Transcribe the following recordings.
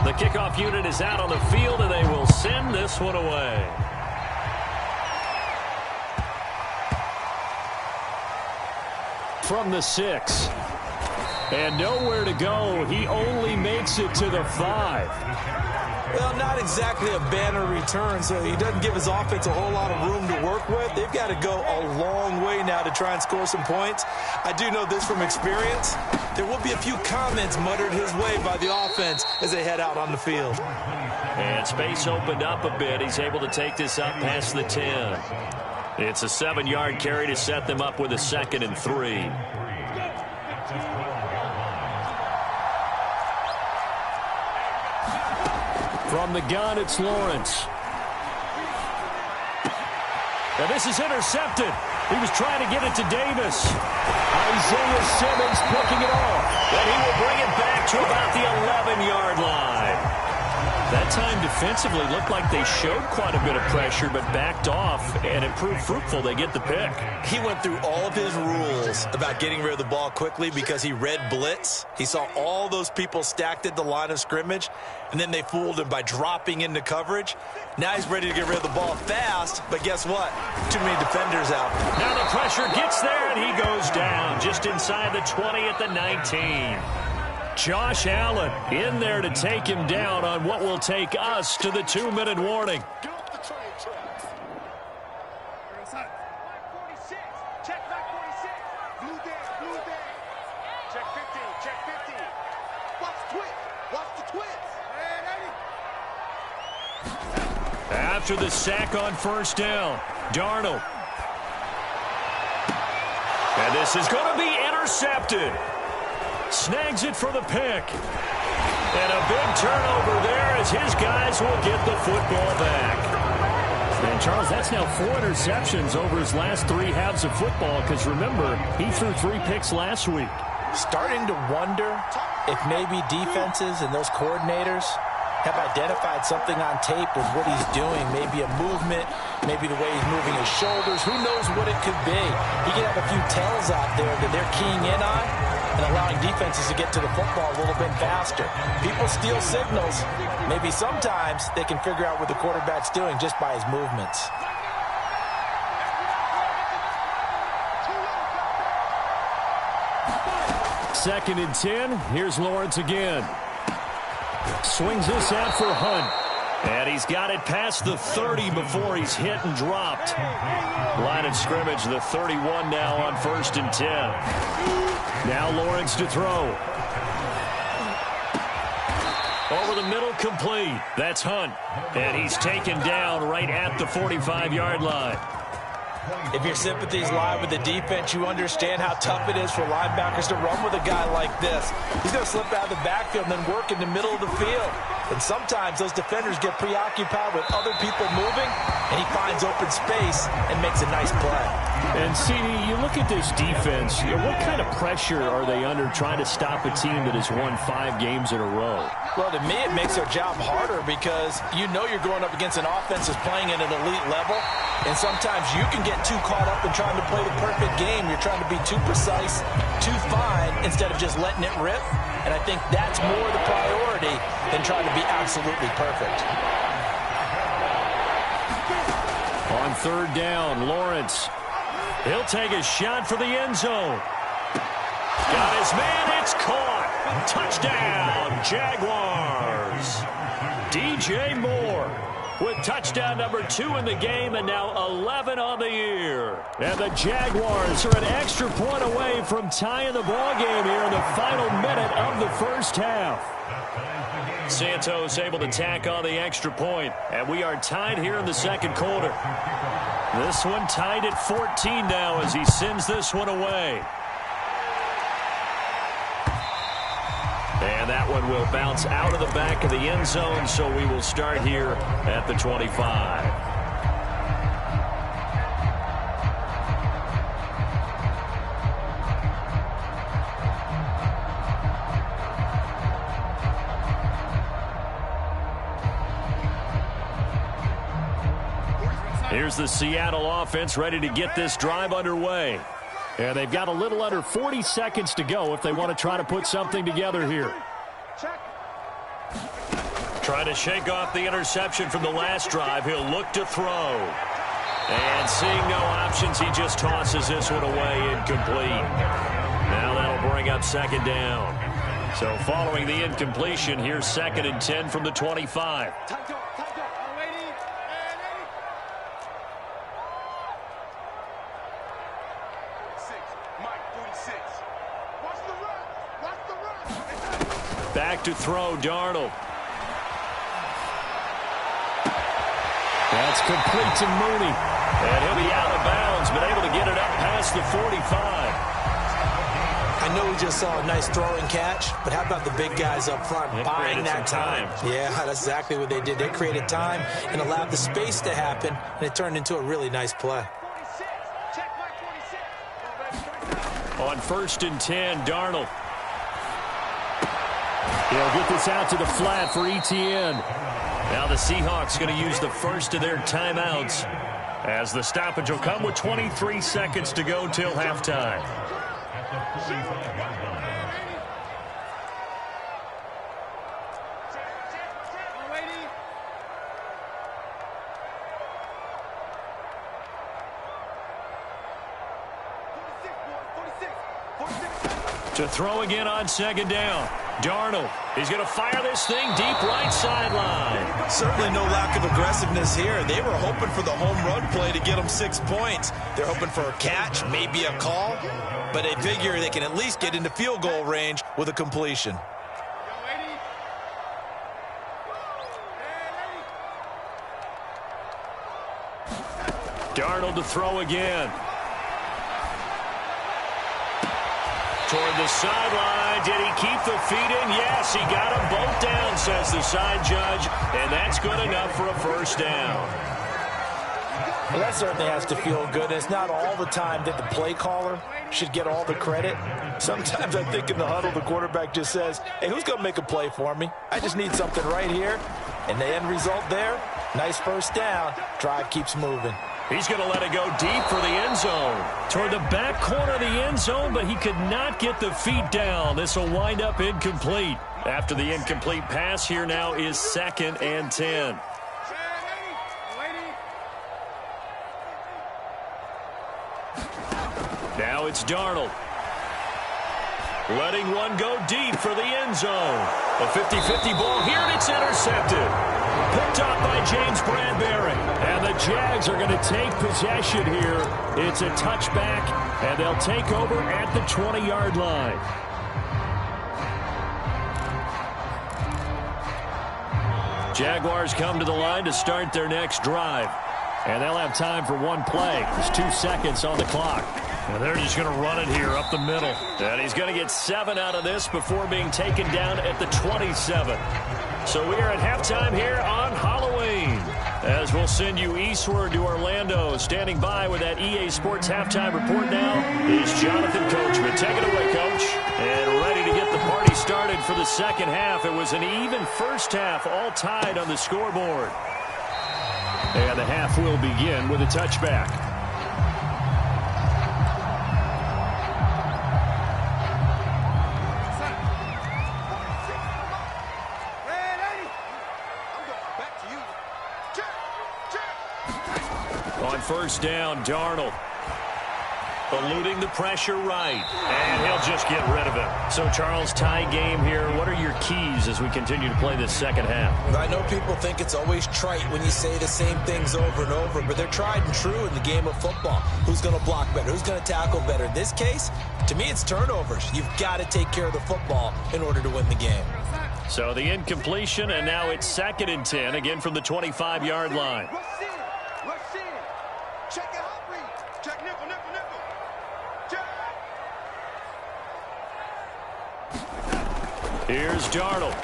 The kickoff unit is out on the field, and they will send this one away. From the 6. And nowhere to go. He only makes it to the 5. Well, not exactly a banner return, so he doesn't give his offense a whole lot of room to work with. They've got to go a long way now to try and score some points. I do know this from experience. There will be a few comments muttered his way by the offense as they head out on the field. And space opened up a bit. He's able to take this up past the 10. It's a 7-yard carry to set them up with a 2nd and 3. From the gun, it's Lawrence. Now this is intercepted. He was trying to get it to Davis. Isaiah Simmons picking it off. And he will bring it back to about the 11-yard line. That time defensively looked like they showed quite a bit of pressure but backed off, and it proved fruitful. They get the pick. He went through all of his rules about getting rid of the ball quickly because he read blitz. He saw all those people stacked at the line of scrimmage, and then they fooled him by dropping into coverage. Now he's ready to get rid of the ball fast, but guess what? Too many defenders out. Now the pressure gets there, and he goes down just inside the 20 at the 19. Josh Allen in there to take him down on what will take us to the 2-minute warning. After the sack on first down, Darnold. And this is going to be intercepted. Snags it for the pick. And a big turnover there as his guys will get the football back. And, Charles, that's now 4 interceptions over his last 3 halves of football because, remember, he threw 3 picks last week. Starting to wonder if maybe defenses and those coordinators have identified something on tape with what he's doing. Maybe a movement, maybe the way he's moving his shoulders. Who knows what it could be? He could have a few tells out there that they're keying in on and allowing defenses to get to the football a little bit faster. People steal signals. Maybe sometimes they can figure out what the quarterback's doing just by his movements. Second and 10. Here's Lawrence again. Swings this out for Hunt. And he's got it past the 30 before he's hit and dropped. Line of scrimmage, the 31 now on 1st and 10. Now Lawrence to throw. Over the middle, complete. That's Hunt. And he's taken down right at the 45-yard line. If your sympathies lie with the defense, you understand how tough it is for linebackers to run with a guy like this. He's going to slip out of the backfield and then work in the middle of the field. And sometimes those defenders get preoccupied with other people moving, and he finds open space and makes a nice play. And, CD, you look at this defense, what kind of pressure are they under trying to stop a team that has won 5 games in a row? Well, to me, it makes their job harder because you know you're going up against an offense that's playing at an elite level, and sometimes you can get too caught up in trying to play the perfect game. You're trying to be too precise, too fine, instead of just letting it rip. And I think that's more the priority than trying to be absolutely perfect. On 3rd down, Lawrence. He'll take a shot for the end zone. Got his man, it's caught. Touchdown, Jaguars. DJ Moore with touchdown number 2 in the game and now 11 on the year. And the Jaguars are an extra point away from tying the ball game here in the final minute of the first half. Santos able to tack on the extra point, and we are tied here in the second quarter. This one tied at 14 now as he sends this one away. And that one will bounce out of the back of the end zone, so we will start here at the 25. Here's the Seattle offense ready to get this drive underway. And they've got a little under 40 seconds to go if they want to try to put something together here. Trying to shake off the interception from the last drive. He'll look to throw. And seeing no options, he just tosses this one away incomplete. Now that'll bring up second down. So following the incompletion, here's 2nd and 10 from the 25. Back to throw, Darnold. That's complete to Mooney. And he'll be out of bounds, but able to get it up past the 45. I know we just saw a nice throwing catch, but how about the big guys up front buying that time? Yeah, that's exactly what they did. They created time and allowed the space to happen, and it turned into a really nice play. On 1st and 10, Darnold. He'll get this out to the flat for Etienne. Now the Seahawks going to use the first of their timeouts, as the stoppage will come with 23 seconds to go till halftime. To throw again on 2nd down. Darnold, he's going to fire this thing deep right sideline. Certainly no lack of aggressiveness here. They were hoping for the home run play to get them 6 points. They're hoping for a catch, maybe a call, but they figure they can at least get into field goal range with a completion. Darnold to throw again. Toward the sideline. Did he keep the feet in? Yes, he got them both down, says the side judge, and that's good enough for a first down. Well, that certainly has to feel good. It's not all the time that the play caller should get all the credit. Sometimes I think in the huddle, the quarterback just says, hey, who's going to make a play for me? I just need something right here. And the end result there, nice first down. Drive keeps moving. He's going to let it go deep for the end zone. Toward the back corner of the end zone, but he could not get the feet down. This will wind up incomplete. After the incomplete pass, here now is 2nd and 10. Now it's Darnold. Letting one go deep for the end zone. A 50-50 ball here, and it's intercepted. Picked up by James Bradbury. And the Jags are going to take possession here. It's a touchback, and they'll take over at the 20-yard line. Jaguars come to the line to start their next drive. And they'll have time for one play. There's 2 seconds on the clock. And they're just going to run it here up the middle. And he's going to get 7 out of this before being taken down at the 27. So we are at halftime here on Halloween, as we'll send you eastward to Orlando. Standing by with that EA Sports halftime report now is Jonathan Coachman. Take it away, Coach. And ready to get the party started for the second half. It was an even first half, all tied on the scoreboard. And the half will begin with a touchback. On first down, Darnold. Eluding the pressure right. And he'll just get rid of it. So, Charles, tie game here. What are your keys as we continue to play this second half? I know people think it's always trite when you say the same things over and over, but they're tried and true in the game of football. Who's going to block better? Who's going to tackle better? In this case, to me, it's turnovers. You've got to take care of the football in order to win the game. So the incompletion, and now it's 2nd and 10, again from the 25-yard line. Here's Darnold.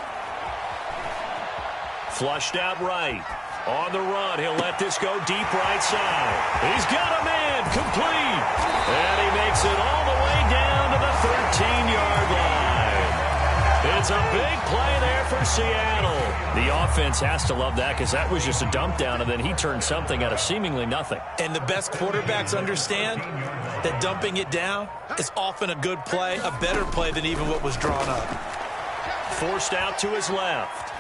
Flushed out right. On the run, he'll let this go deep right side. He's got a man, complete. And he makes it all the way down to the 13-yard line. It's a big play there for Seattle. The offense has to love that, because that was just a dump down, and then he turned something out of seemingly nothing. And the best quarterbacks understand that dumping it down is often a good play, a better play than even what was drawn up. Forced out to his left.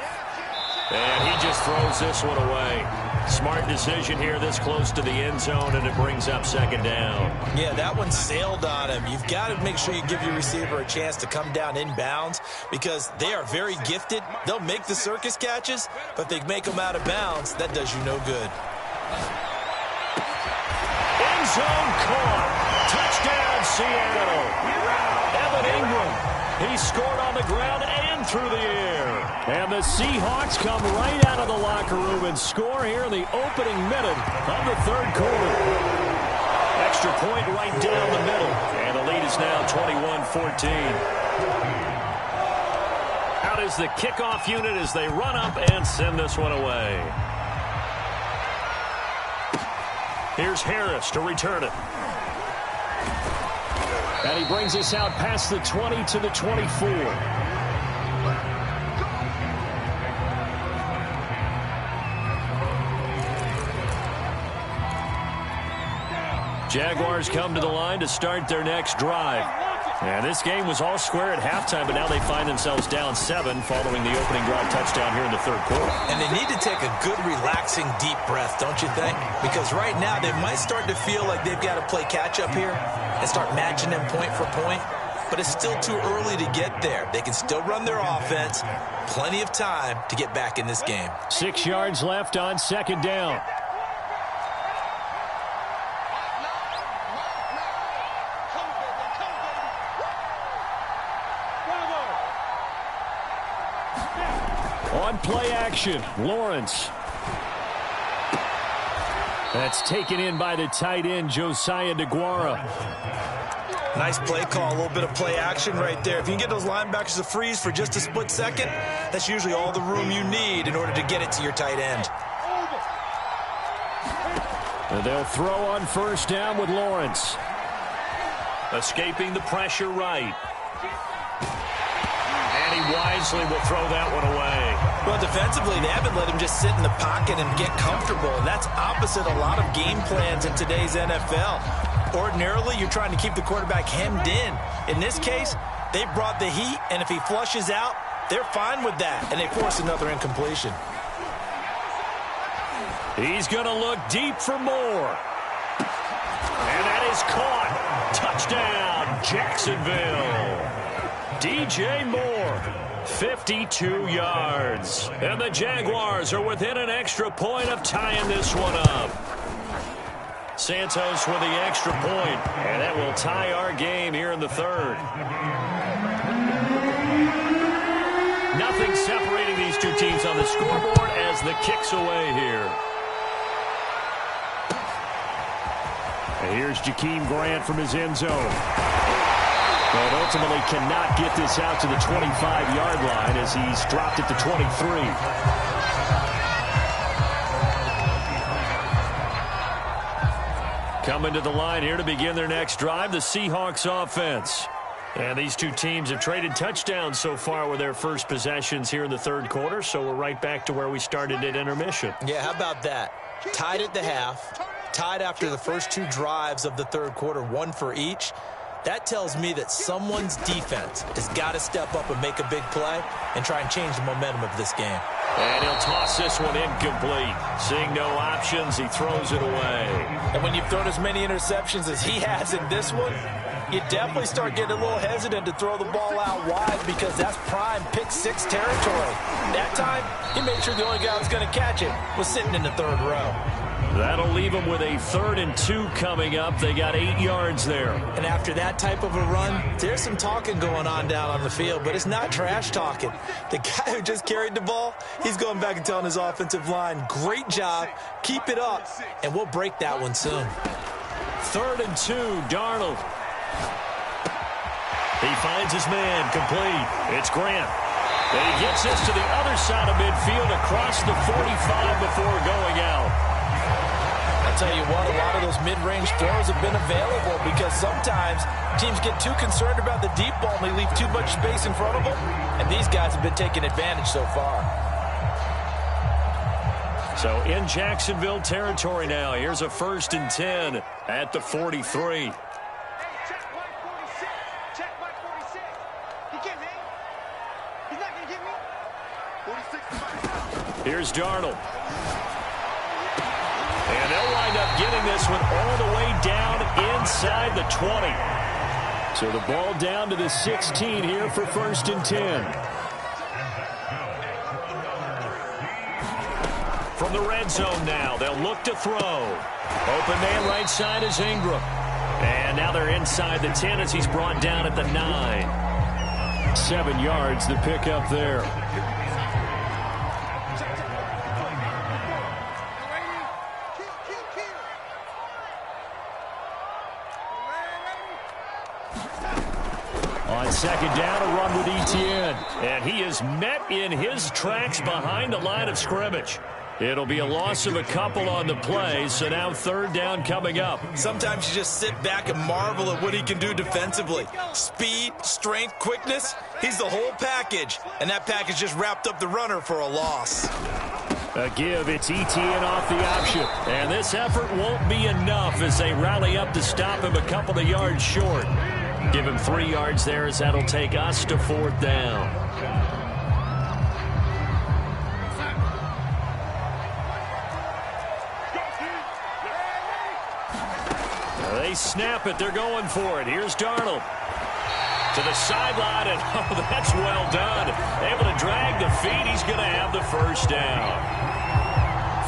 And he just throws this one away. Smart decision here this close to the end zone, and it brings up second down. Yeah, that one sailed on him. You've got to make sure you give your receiver a chance to come down inbounds because they are very gifted. They'll make the circus catches, but they make them out of bounds. That does you no good. End zone caught. Touchdown, Seattle. Evan Ingram. He scored on the ground and through the air. And the Seahawks come right out of the locker room and score here in the opening minute of the third quarter. Extra point right down the middle. And the lead is now 21-14. Out is the kickoff unit as they run up and send this one away. Here's Harris to return it. And he brings us out past the 20 to the 24. Jaguars come to the line to start their next drive. And this game was all square at halftime, but now they find themselves down 7 following the opening drive touchdown here in the third quarter. And they need to take a good, relaxing, deep breath, don't you think? Because right now they might start to feel like they've got to play catch-up here and start matching them point for point. But it's still too early to get there. They can still run their offense. Plenty of time to get back in this game. 6 yards left on second down. On play action, Lawrence. That's taken in by the tight end, Josiah DeGuara. Nice play call, a little bit of play action right there. If you can get those linebackers to freeze for just a split second, that's usually all the room you need in order to get it to your tight end. And they'll throw on first down with Lawrence. Escaping the pressure right. And he wisely will throw that one away. Well, defensively, they haven't let him just sit in the pocket and get comfortable. And that's opposite a lot of game plans in today's NFL. Ordinarily, you're trying to keep the quarterback hemmed in. In this case, they brought the heat, and if he flushes out, they're fine with that, and they force another incompletion. He's going to look deep for more. And that is caught. Touchdown, Jacksonville. DJ Moore, 52 yards. And the Jaguars are within an extra point of tying this one up. Santos with the extra point, and that will tie our game here in the third. Nothing separating these two teams on the scoreboard as the kick's away here. And here's Jakeem Grant from his end zone. But ultimately cannot get this out to the 25-yard line as he's dropped it to 23. Coming to the line here to begin their next drive, the Seahawks offense. And these two teams have traded touchdowns so far with their first possessions here in the third quarter, so we're right back to where we started at intermission. Yeah, how about that? Tied at the half, tied after the first two drives of the third quarter, one for each. That tells me that someone's defense has got to step up and make a big play and try and change the momentum of this game. And he'll toss this one incomplete. Seeing no options, he throws it away. And when you've thrown as many interceptions as he has in this one, you definitely start getting a little hesitant to throw the ball out wide because that's prime pick six territory. That time, he made sure the only guy who was going to catch it was sitting in the third row. That'll leave them with a 3rd and 2 coming up. They got 8 yards there. And after that type of a run, there's some talking going on down on the field, but it's not trash talking. The guy who just carried the ball, he's going back and telling his offensive line, great job, keep it up, and we'll break that one soon. 3rd and 2, Darnold. He finds his man, complete. It's Grant. And he gets this to the other side of midfield across the 45 before going out. I'll tell you what, a lot of those mid-range throws have been available because sometimes teams get too concerned about the deep ball and they leave too much space in front of them, and these guys have been taking advantage so far. So in Jacksonville territory now, here's a 1st and 10 at the 43. Here's Darnold. And they'll wind up getting this one all the way down inside the 20. So the ball down to the 16 here for 1st and 10. From the red zone now, they'll look to throw. Open man right side is Ingram. And now they're inside the 10 as he's brought down at the 9. 7 yards the pickup there. On 2nd down, a run with Etienne. And he is met in his tracks behind the line of scrimmage. It'll be a loss of a couple on the play, so now 3rd down coming up. Sometimes you just sit back and marvel at what he can do defensively. Speed, strength, quickness, he's the whole package. And that package just wrapped up the runner for a loss. A give, it's Etienne off the option. And this effort won't be enough as they rally up to stop him a couple of yards short. Give him 3 yards there as that'll take us to 4th down. They snap it. They're going for it. Here's Darnold. To the sideline, and oh, that's well done. Able to drag the feet. He's going to have the 1st down.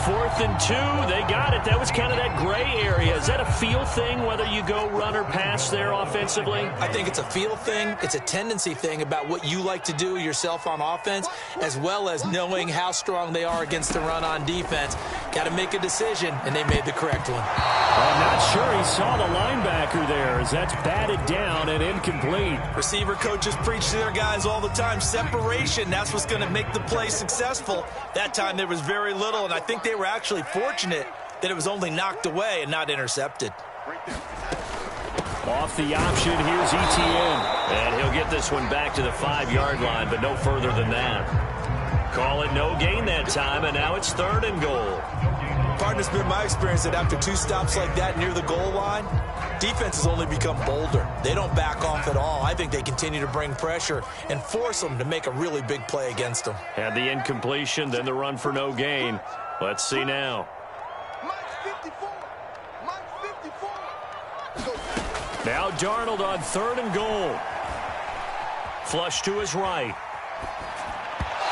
4th and 2. They got it. That was kind of that gray area. Is that a feel thing, whether you go run or pass there offensively? I think it's a feel thing. It's a tendency thing about what you like to do yourself on offense, as well as knowing how strong they are against the run on defense. Got to make a decision, and they made the correct one. I'm not sure he saw the linebacker there as that's batted down and incomplete. Receiver coaches preach to their guys all the time. Separation, that's what's going to make the play successful. That time there was very little, and I think they were actually fortunate that it was only knocked away and not intercepted. Off the option, here's Etienne. And he'll get this one back to the 5-yard line, but no further than that. Call it no gain that time, and now it's 3rd and goal. Pardon, it's been my experience that after 2 stops like that near the goal line, defenses only become bolder. They don't back off at all. I think they continue to bring pressure and force them to make a really big play against them. Had the incompletion, then the run for no gain. Let's see now. Now Darnold on 3rd and goal. Flush to his right.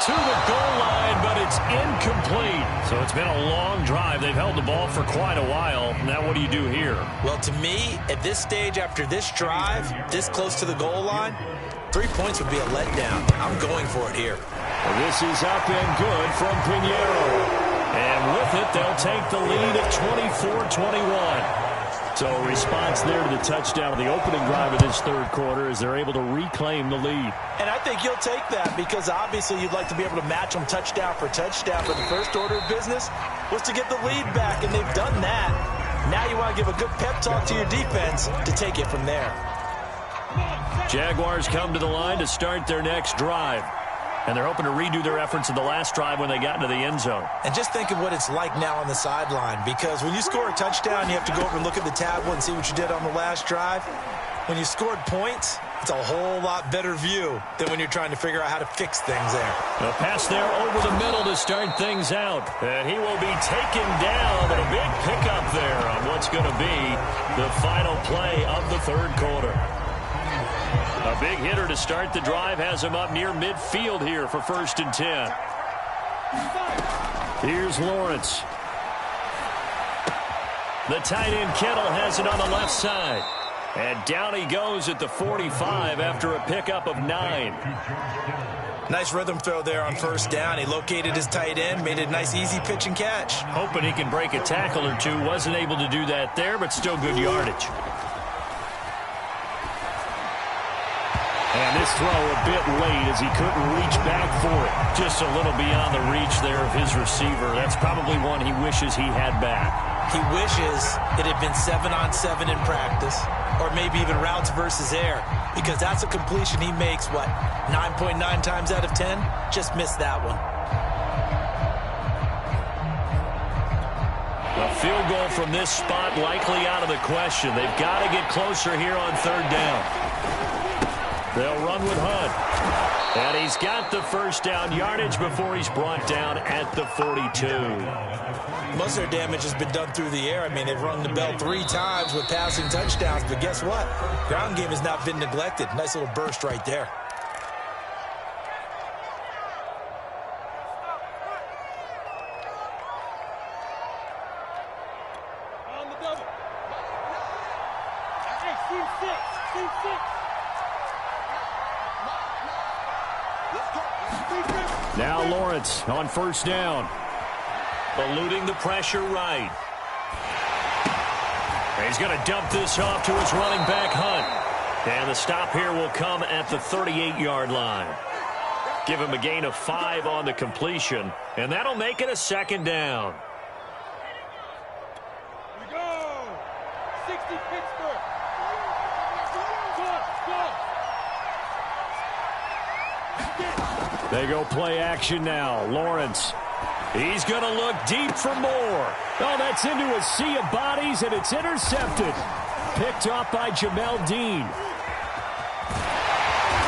To the goal line, but it's incomplete. So it's been a long drive. They've held the ball for quite a while. Now what do you do here? Well, to me, at this stage after this drive, this close to the goal line, 3 points would be a letdown. I'm going for it here. Well, this is up and good from Pinheiro. And with it, they'll take the lead at 24-21. So a response there to the touchdown of the opening drive of this 3rd quarter as they're able to reclaim the lead. And I think you'll take that because obviously you'd like to be able to match them touchdown for touchdown. But the first order of business was to get the lead back, and they've done that. Now you want to give a good pep talk to your defense to take it from there. Jaguars come to the line to start their next drive. And they're hoping to redo their efforts in the last drive when they got into the end zone. And just think of what it's like now on the sideline, because when you score a touchdown, you have to go over and look at the tablet and see what you did on the last drive. When you scored points, it's a whole lot better view than when you're trying to figure out how to fix things there. A pass there over the middle to start things out. And he will be taken down. A big pickup there on what's going to be the final play of the 3rd quarter. A big hitter to start the drive has him up near midfield here for 1st and 10. Here's Lawrence. The tight end Kittle has it on the left side. And down he goes at the 45 after a pickup of 9. Nice rhythm throw there on 1st down. He located his tight end, made it a nice easy pitch and catch. Hoping he can break a tackle or two. Wasn't able to do that there, but still good yardage. And this throw a bit late as he couldn't reach back for it. Just a little beyond the reach there of his receiver. That's probably one he wishes he had back. He wishes it had been 7-on-7 in practice, or maybe even routes versus air, because that's a completion he makes, what, 9.9 times out of 10? Just missed that one. A field goal from this spot likely out of the question. They've got to get closer here on 3rd down. They'll run with Hunt. And he's got the first down yardage before he's brought down at the 42. Most of their damage has been done through the air. I mean, they've rung the bell 3 times with passing touchdowns, but guess what? Ground game has not been neglected. Nice little burst right there. On the double. Hey, C6. Now Lawrence on first down. Eluding the pressure right. He's going to dump this off to his running back, Hunt. And the stop here will come at the 38-yard line. Give him a gain of 5 on the completion, and that'll make it a second down. We go. 60 Pittsburgh. Go. They go play action now. Lawrence. He's going to look deep for more. Oh, that's into a sea of bodies, and it's intercepted. Picked off by Jamel Dean.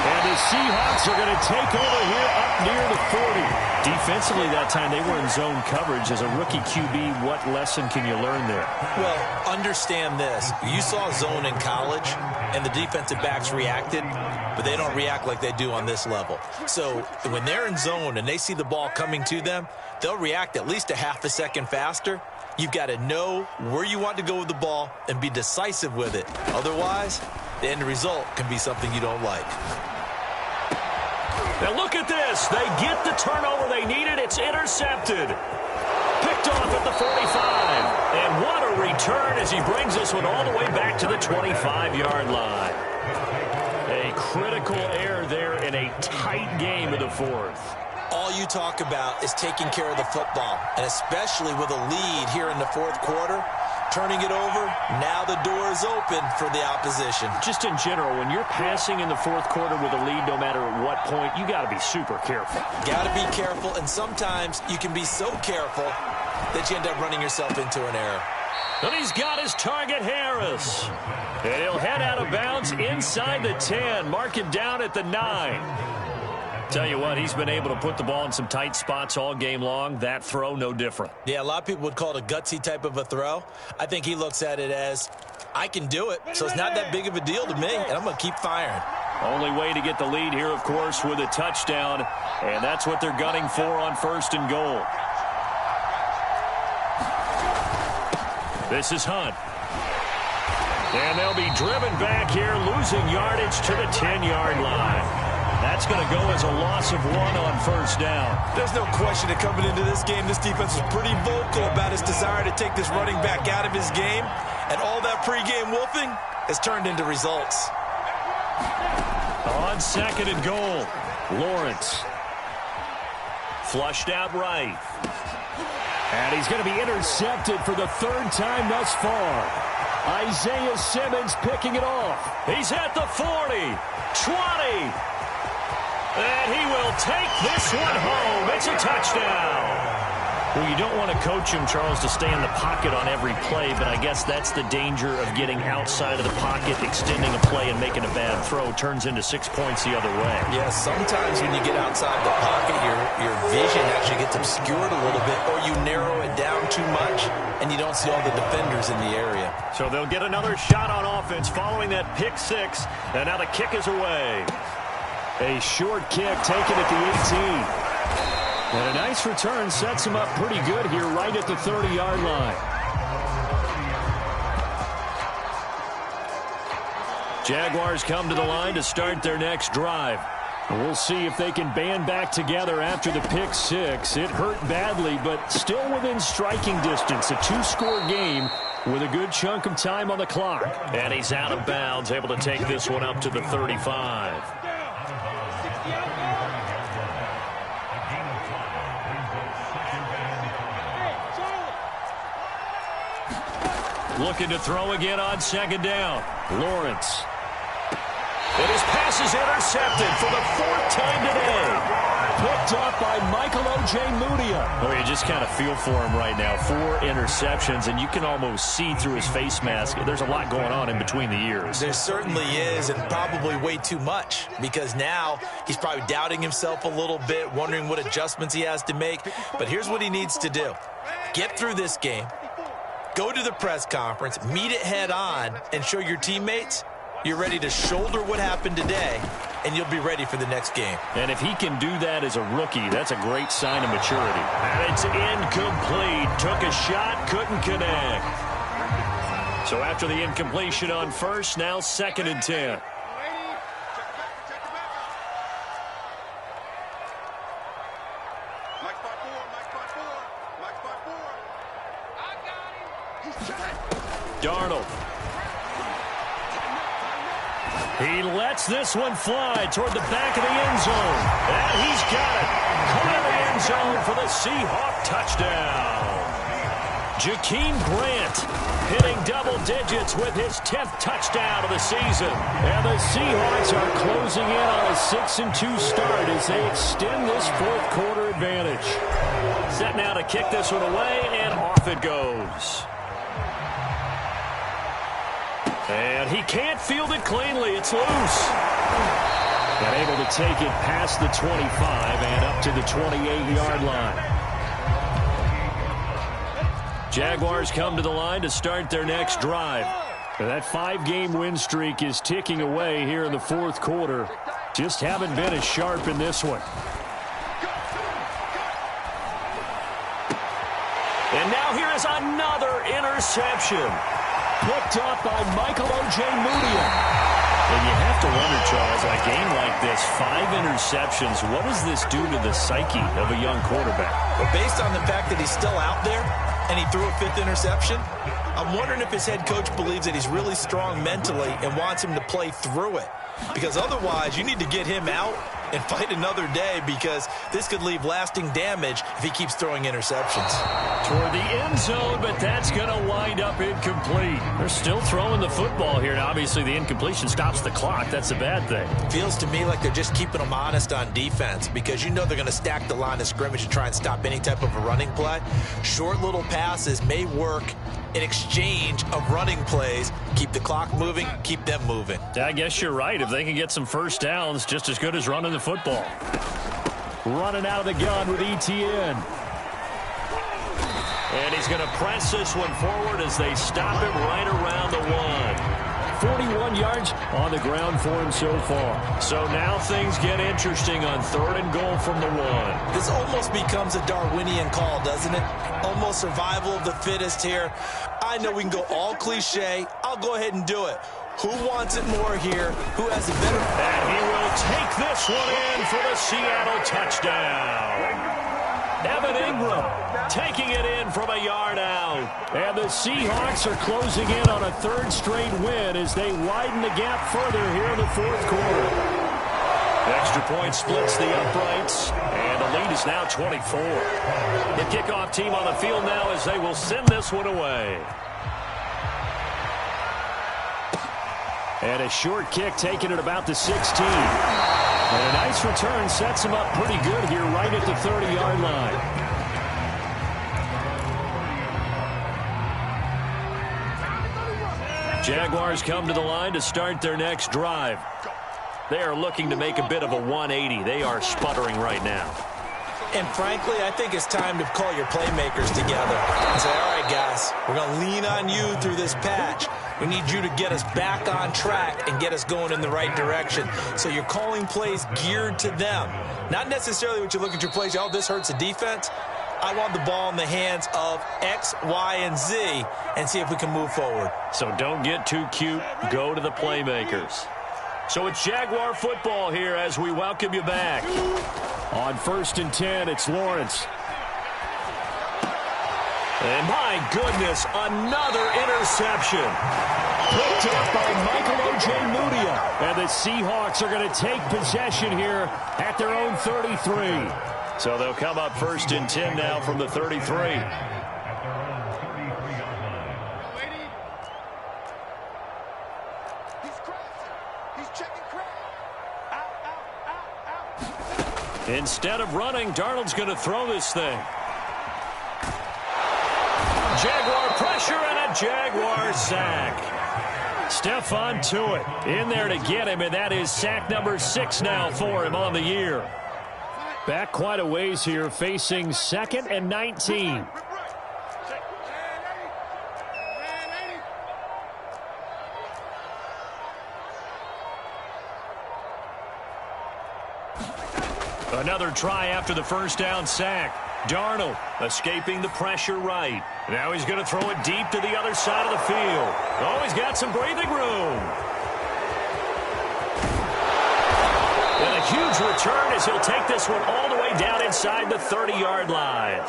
And the Seahawks are going to take over here up near the 40. Defensively that time, they were in zone coverage. As a rookie QB, what lesson can you learn there? Well, understand this. You saw zone in college, and the defensive backs reacted, but they don't react like they do on this level. So when they're in zone and they see the ball coming to them, they'll react at least a half a second faster. You've got to know where you want to go with the ball and be decisive with it. Otherwise, the end result can be something you don't like. Now look at this. They get the turnover they needed. It's intercepted. Picked off at the 45. And what a return as he brings this one all the way back to the 25-yard line. A critical error there in a tight game of the fourth. All you talk about is taking care of the football, and especially with a lead here in the fourth quarter, turning it over, now the door is open for the opposition. Just in general, when you're passing in the fourth quarter with a lead, no matter at what point, you got to be super careful. Got to be careful, and sometimes you can be so careful that you end up running yourself into an error. And he's got his target, Harris. And he'll head out of bounds inside the 10, mark him down at the 9. Tell you what, he's been able to put the ball in some tight spots all game long. That throw, no different. Yeah, a lot of people would call it a gutsy type of a throw. I think he looks at it as, I can do it, so it's not that big of a deal to me, and I'm going to keep firing. Only way to get the lead here, of course, with a touchdown, and that's what they're gunning for on first and goal. This is Hunt. And they'll be driven back here, losing yardage to the 10-yard line. That's going to go as a loss of 1 on first down. There's no question that coming into this game, this defense was pretty vocal about its desire to take this running back out of his game. And all that pregame wolfing has turned into results. On second and goal, Lawrence. Flushed out right. And he's going to be intercepted for the 3rd time thus far. Isaiah Simmons picking it off. He's at the 40, 20. And he will take this one home. It's a touchdown. Well, you don't want to coach him, Charles, to stay in the pocket on every play, but I guess that's the danger of getting outside of the pocket, extending a play, and making a bad throw. Turns into 6 points the other way. Yeah, sometimes when you get outside the pocket, your vision actually gets obscured a little bit, or you narrow it down too much, and you don't see all the defenders in the area. So they'll get another shot on offense following that pick 6, and now the kick is away. A short kick taken at the 18. And a nice return sets him up pretty good here right at the 30-yard line. Jaguars come to the line to start their next drive. We'll see if they can band back together after the pick 6. It hurt badly, but still within striking distance. A 2-score game with a good chunk of time on the clock. And he's out of bounds, able to take this one up to the 35. Looking to throw again on second down. Lawrence. And his pass is intercepted for the 4th time today. Picked up by Michael Ojemudia. Oh, you just kind of feel for him right now. 4 interceptions, and you can almost see through his face mask. There's a lot going on in between the ears. There certainly is, and probably way too much, because now he's probably doubting himself a little bit, wondering what adjustments he has to make. But here's what he needs to do. Get through this game, go to the press conference, meet it head on, and show your teammates you're ready to shoulder what happened today, and you'll be ready for the next game. And if he can do that as a rookie, that's a great sign of maturity. And it's incomplete. Took a shot, couldn't connect. So after the incompletion on first, now 2nd and 10. Darnold. He lets this one fly toward the back of the end zone. And he's got it. Caught in the end zone for the Seahawk touchdown. Jakeem Grant hitting double digits with his 10th touchdown of the season. And the Seahawks are closing in on a 6-2 start as they extend this 4th quarter advantage. Set now to kick this one away, and off it goes. And he can't field it cleanly. It's loose. And able to take it past the 25 and up to the 28-yard line. Jaguars come to the line to start their next drive. And that 5-game win streak is ticking away here in the 4th quarter. Just haven't been as sharp in this one. And now here is another interception. Picked up by Michael Ojemudia. And you have to wonder, Charles, a game like this, 5 interceptions, what does this do to the psyche of a young quarterback? Well, based on the fact that he's still out there and he threw a 5th interception, I'm wondering if his head coach believes that he's really strong mentally and wants him to play through it. Because otherwise, you need to get him out and fight another day, because this could leave lasting damage if he keeps throwing interceptions. Toward the end zone, but that's going to wind up incomplete. They're still throwing the football here, and obviously the incompletion stops the clock. That's a bad thing. Feels to me like they're just keeping them honest on defense, because you know they're going to stack the line of scrimmage and try and stop any type of a running play. Short little passes may work in exchange of running plays. Keep the clock moving, keep them moving. I guess you're right. If they can get some first downs, just as good as running the football. Running out of the gun with ETN. And he's going to press this one forward as they stop him right around the 1. 41 yards on the ground for him so far. So now things get interesting on 3rd and goal from the 1. This almost becomes a Darwinian call, doesn't it? Almost survival of the fittest here. I know we can go all cliche. I'll go ahead and do it. Who wants it more here? Who has a better... And he will take this one in for the Seattle touchdown. Evan Ingram taking it in from a yard out. And the Seahawks are closing in on a 3rd straight win as they widen the gap further here in the 4th quarter. Extra point splits the uprights, and the lead is now 24. The kickoff team on the field now as they will send this one away. And a short kick taken at about the 16. And a nice return sets him up pretty good here right at the 30-yard line. Jaguars come to the line to start their next drive. They are looking to make a bit of a 180. They are sputtering right now. And frankly, I think it's time to call your playmakers together and say, all right, guys, we're going to lean on you through this patch. We need you to get us back on track and get us going in the right direction. So you're calling plays geared to them. Not necessarily what you look at your plays, oh, this hurts the defense. I want the ball in the hands of X, Y, and Z and see if we can move forward. So don't get too cute. Go to the playmakers. So it's Jaguar football here as we welcome you back. On 1st and 10, it's Lawrence. And my goodness, another interception. Picked up by Michael Ojemudia. And the Seahawks are going to take possession here at their own 33. So they'll come up 1st and 10 now from the 33. Instead of running, Darnold's going to throw this thing. Jaguar pressure and a Jaguar sack. Stephon Tuitt in there to get him, and that is sack number 6 now for him on the year. Back quite a ways here, facing 2nd and 19. Another try after the first down sack. Darnold escaping the pressure right. Now he's going to throw it deep to the other side of the field. Oh, he's got some breathing room. And a huge return as he'll take this one all the way down inside the 30-yard line.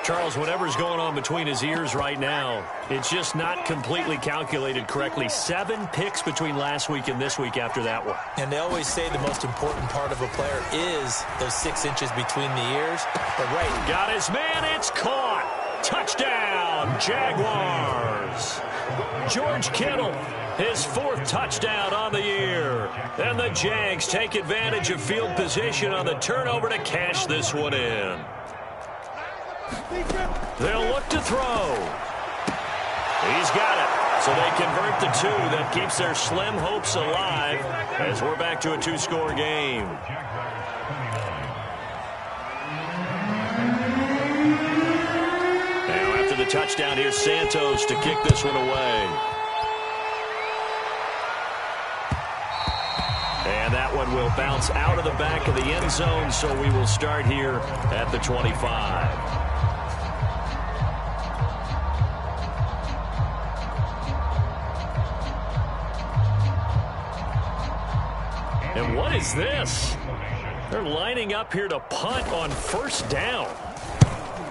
Charles, whatever's going on between his ears right now, it's just not completely calculated correctly. 7 picks between last week and this week after that one. And they always say the most important part of a player is those 6 inches between the ears. But right. Got his man. It's caught. Touchdown, Jaguars. George Kittle, his 4th touchdown on the year. And the Jags take advantage of field position on the turnover to cash this one in. They'll look to throw. He's got it. So they convert the 2. That keeps their slim hopes alive as we're back to a 2-score game. Now after the touchdown, here's Santos to kick this one away. And that one will bounce out of the back of the end zone, so we will start here at the 25. And what is this? They're lining up here to punt on first down.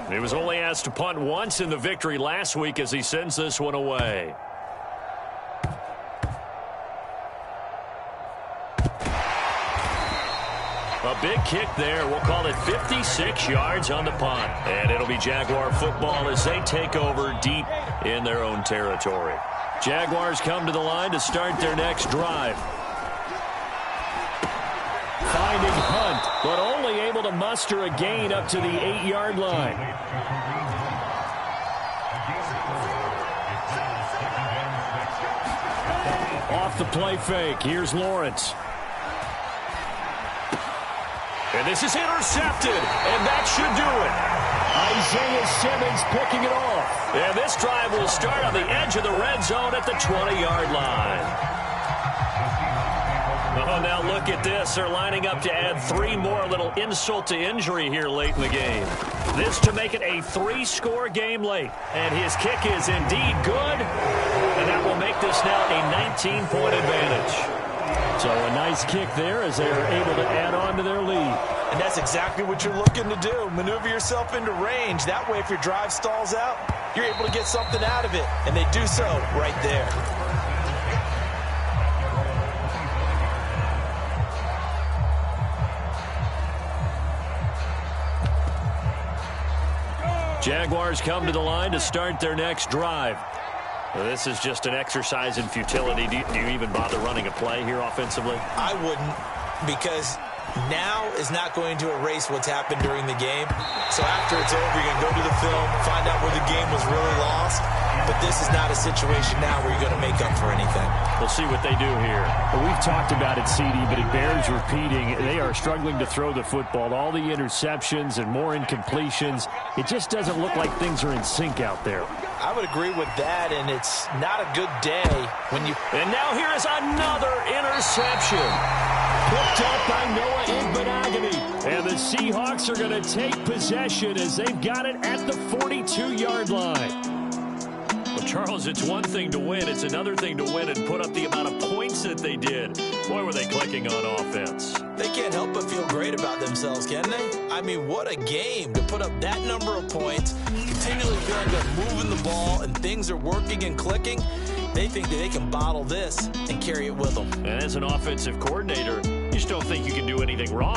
He was only asked to punt once in the victory last week as he sends this one away. A big kick there. We'll call it 56 yards on the punt. And it'll be Jaguar football as they take over deep in their own territory. Jaguars come to the line to start their next drive. Finding Hunt, but only able to muster a gain up to the 8-yard line. Off the play fake, here's Lawrence. And this is intercepted, and that should do it. Isaiah Simmons picking it off. And this drive will start on the edge of the red zone at the 20-yard line. Oh, now look at this. They're lining up to add 3 more, a little insult to injury here late in the game. This to make it a 3-score game late. And his kick is indeed good. And that will make this now a 19-point advantage. So a nice kick there as they're able to add on to their lead. And that's exactly what you're looking to do. Maneuver yourself into range. That way, if your drive stalls out, you're able to get something out of it. And they do so right there. Jaguars come to the line to start their next drive. Well, this is just an exercise in futility. Do you even bother running a play here offensively? I wouldn't, because now is not going to erase what's happened during the game. So after it's over, you're going to go to the film, find out where the game was really lost. But this is not a situation now where you're going to make up for anything. We'll see what they do here. Well, we've talked about it, CD, but it bears repeating. They are struggling to throw the football. All the interceptions and more incompletions. It just doesn't look like things are in sync out there. I would agree with that, and it's not a good day when you... And now here is another interception. Picked up by Noah Igbenogany. And the Seahawks are going to take possession as they've got it at the 42-yard line. Well, Charles, it's one thing to win. It's another thing to win and put up the amount of points that they did. Boy, were they clicking on offense. They can't help but feel great about themselves, can they? I mean, what a game to put up that number of points, continually feeling they're moving the ball and things are working and clicking. They think that they can bottle this and carry it with them. And as an offensive coordinator, you just don't think you can do anything wrong.